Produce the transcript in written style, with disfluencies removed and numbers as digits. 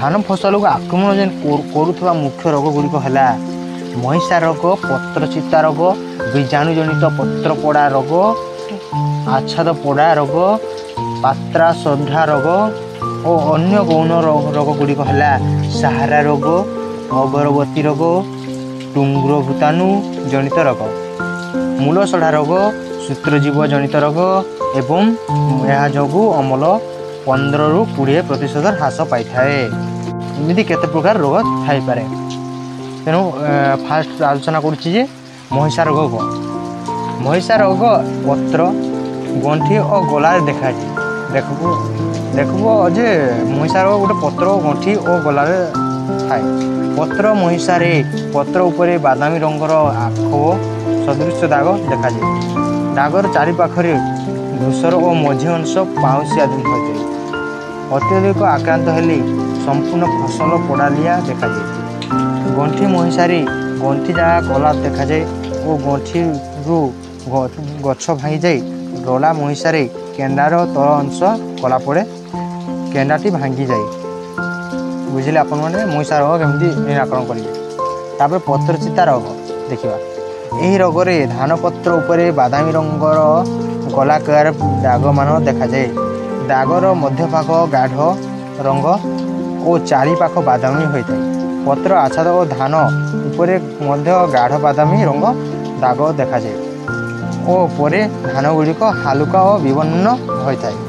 धान फसल को आक्रमण जेन करुवा मुख्य रोग गुड़िक है महिषा रोग, पत्रचिता रोग, बीजाणु जनित पत्र पोड़ा रोग, आच्छाद पोड़ा रोग, पात्रा सढ़ा रोग और अन्य गौण रोग गुड़िक है सहारा रोग, अगरबती रोग, टुंग्र भूताणु जनित रोग, मूल सढ़ा रोग, सूत्रजीव जनित रोग एवं यह जो अमल 15 ରୁ 20% ह्रास पाई थाए। एमती केते प्रकार रोग थाई पारे। तेणु फास्ट आलोचना करुच्ची महिषा रोग कौन। महिषा रोग पत्र गंठी और गलार देखा देखो जे महिषा रोग गोटे पत्र गंठी और गलार थाए। पत्र महिषा पत्र उपरे बादामी रंगर आख सदृश दाग देखा जाए। दागर चारिपाखरे धूसर और मझी अंश पाउसिया होता है। अत्यधिक आक्रांत हेले संपूर्ण फसल पोड़ालिया देखा जाए। गंठी महिषारी गंठी जगह कला देखा जाए और गंठी रु गछ भांगी जाए। डला महिषारी केंडार तल अंश कला पड़े केंडाटी भांगी जाए। बुझे आपण मैंने महिषा रोग केमती निराकरण करेंगे। पत्रचिता रोग देखा यही रोग धान पत्र उपरे बादामी रंगर गलाकार दाग मान देखा जाए। दागर मध्यभाग गाढ़ रंग और चारिपाख बादामी होता है। पत्र आच्छाद और धान उपरे मध्य गाढ़ बादामी रंग दाग देखा जाए और परे धान गुड़िक हालुका और विवर्ण होता है।